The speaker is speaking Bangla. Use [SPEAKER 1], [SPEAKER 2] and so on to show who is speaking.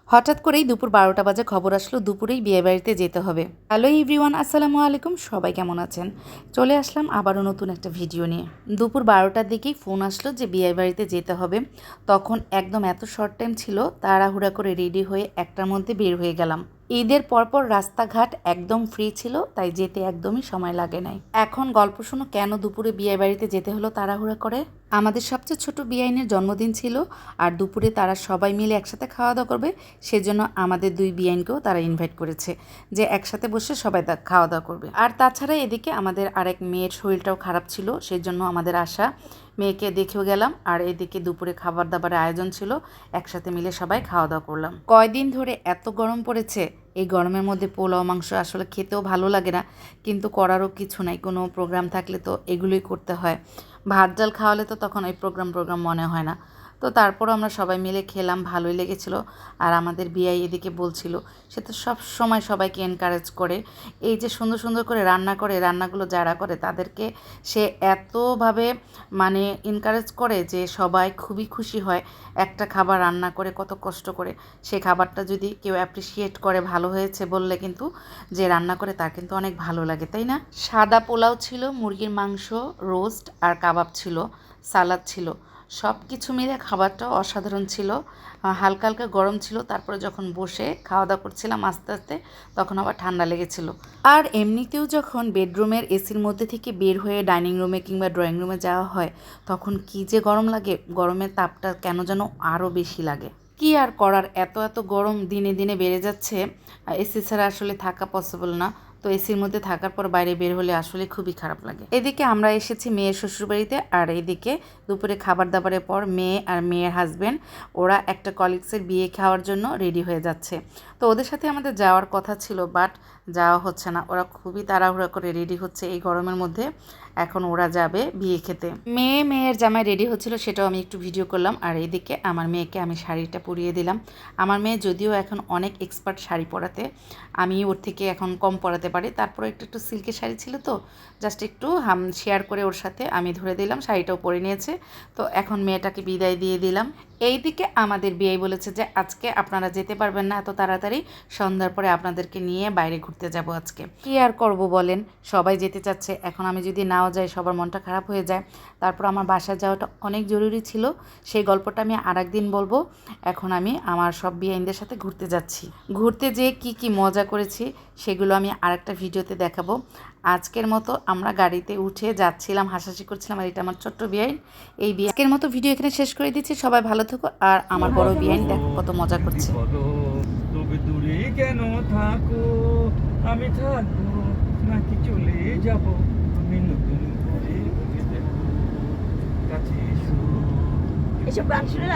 [SPEAKER 1] হঠাৎ করেই দুপুর 12টা বাজে খবর আসলো দুপুরেই বিয়েবাড়িতে যেতে হবে। হ্যালো এভরিওয়ান, আসসালামু আলাইকুম। সবাই কেমন আছেন? চলে আসলাম আবারও নতুন একটা ভিডিও নিয়ে। দুপুর 12টার দিকেই ফোন আসলো যে বিয়েবাড়িতে যেতে হবে। তখন একদম এত শর্ট টাইম ছিল, তাড়াহুড়া করে রেডি হয়ে একটার মধ্যে বের হয়ে গেলাম। ঈদের পরপর রাস্তাঘাট একদম ফ্রি ছিল, তাই যেতে একদমই সময় লাগে নাই। এখন গল্প শোনো কেন দুপুরে বিয়েবাড়িতে যেতে হলো তাড়াহুড়া করে। আমাদের সবচেয়ে ছোট বিয়াইনের জন্মদিন ছিল, আর দুপুরে তারা সবাই মিলে একসাথে খাওয়া দাওয়া করবে। সেজন্য আমাদের দুই বিয়াইনকেও তারা ইনভাইট করেছে যে একসাথে বসে সবাই খাওয়া দাওয়া করবে। আর তাছাড়া এদিকে আমাদের আরেক মেয়ের শরীরটাও খারাপ ছিল, সেজন্য আমাদের আশা মেয়েকে দেখেও গেলাম। আর এদিকে দুপুরে খাবার দাবারের আয়োজন ছিল, একসাথে মিলে সবাই খাওয়া দাওয়া করলাম। কয়দিন ধরে এত গরম পড়েছে, এই গরমের মধ্যে পোলাও মাংস আসলে খেতেও ভালো লাগে না, কিন্তু করারও কিছু নাই। কোনো প্রোগ্রাম থাকলে তো এগুলোই করতে হয়। ভাত ডাল খাওয়ালে তো তখন ওই প্রোগ্রাম মনে হয় না। তো তারপরও আমরা সবাই মিলে খেলাম, ভালোই লেগেছিলো। আর আমাদের বিয়াই এদিকে বলছিল, সে তো সব সময় সবাইকে এনকারেজ করে, এই যে সুন্দর সুন্দর করে রান্না করে, রান্নাগুলো যারা করে তাদেরকে সে এতভাবে মানে এনকারেজ করে যে সবাই খুবই খুশি হয়। একটা খাবার রান্না করে কত কষ্ট করে, সে খাবারটা যদি কেউ অ্যাপ্রিসিয়েট করে ভালো হয়েছে বললে কিন্তু যে রান্না করে তার কিন্তু অনেক ভালো লাগে, তাই না? সাদা পোলাও ছিল, মুরগির মাংস, রোস্ট আর কাবাব ছিল, সালাদ ছিল। সব কিছু মিলে খাবারটাও অসাধারণ ছিল। হালকা হালকা গরম ছিল, তারপরে যখন বসে খাওয়া দাওয়া করছিলাম আস্তে আস্তে, তখন আবার ঠান্ডা লেগেছিল। আর এমনিতেও যখন বেডরুমের এসির মধ্যে থেকে বের হয়ে ডাইনিং রুমে কিংবা ড্রয়িং রুমে যাওয়া হয়, তখন কী যে গরম লাগে, গরমের তাপটা কেন যেন আরও বেশি লাগে। কি আর করার, এত এত গরম দিনে দিনে বেড়ে যাচ্ছে, এসি ছাড়া আসলে থাকা পসিবল না। তো এসির মধ্যে থাকার পর বাইরে বের হলে আসলে খুবই খারাপ লাগে। এদিকে আমরা এসেছি মেয়ের শ্বশুরবাড়িতে, আর এদিকে দুপুরে খাবার দাবারের পর মেয়ে আর মেয়ের হাজব্যান্ড ওরা একটা কলিগসের বিয়ে খাওয়ার জন্য রেডি হয়ে যাচ্ছে। তো ওদের সাথে আমাদের যাওয়ার কথা ছিল, বাট যাওয়া হচ্ছে না। ওরা খুবই তাড়াহুড়া করে রেডি হচ্ছে এই গরমের মধ্যে। এখন ওরা যাবে বিয়ে খেতে। মেয়ের জামাই রেডি হচ্ছিল, সেটাও আমি একটু ভিডিও করলাম। আর এইদিকে আমার মেয়েকে আমি শাড়িটা পরিয়ে দিলাম। আমার মেয়ে যদিও এখন অনেক এক্সপার্ট শাড়ি পরাতে, আমি ওর থেকে এখন কম পরাতে পারি। তারপরে একটু সিল্কের শাড়ি ছিল, তো জাস্ট একটু শেয়ার করে ওর সাথে আমি ধরে দিলাম, শাড়িটাও পরে নিয়েছে। তো এখন মেয়েটাকে বিদায় দিয়ে দিলাম। এইদিকে আমাদের বিয়ে বলেছে যে আজকে আপনারা যেতে পারবেন না এত তাড়াতাড়ি, সন্ধ্যার পরে আপনাদেরকে নিয়ে বাইরে ঘুরতে যাব আজকে। কি আর করব বলেন, সবাই যেতে চাচ্ছে, এখন আমি যদি নাও যাই সবার মনটা খারাপ হয়ে যায়। তারপর আমার বাসায় যাওয়াটা অনেক জরুরি ছিল, সেই গল্পটা আমি আরেকদিন বলবো। এখন আমি আমার সব বিয়াইনদের সাথে ঘুরতে যাচ্ছি। ঘুরতে যেয়ে কি মজা করেছি সেগুলো আমি আরেকটা ভিডিওতে দেখাবো। আজকের মতো আমরা গাড়িতে উঠে যাচ্ছিলাম, হাসাহাসি করছিলাম। আর এটা আমার ছোট্ট বিয়াইন। এই আজকের মতো ভিডিও এখানে শেষ করে দিচ্ছি। সবাই ভালো থেকো। আর আমার বড় বিয়াইন দেখো কত মজা করছে।
[SPEAKER 2] তবে দূরে কেন থাকো, আমি থাকবো নাকি চলে যাব, আমি নতুন করে কাছে এসো। এসব গান শুনে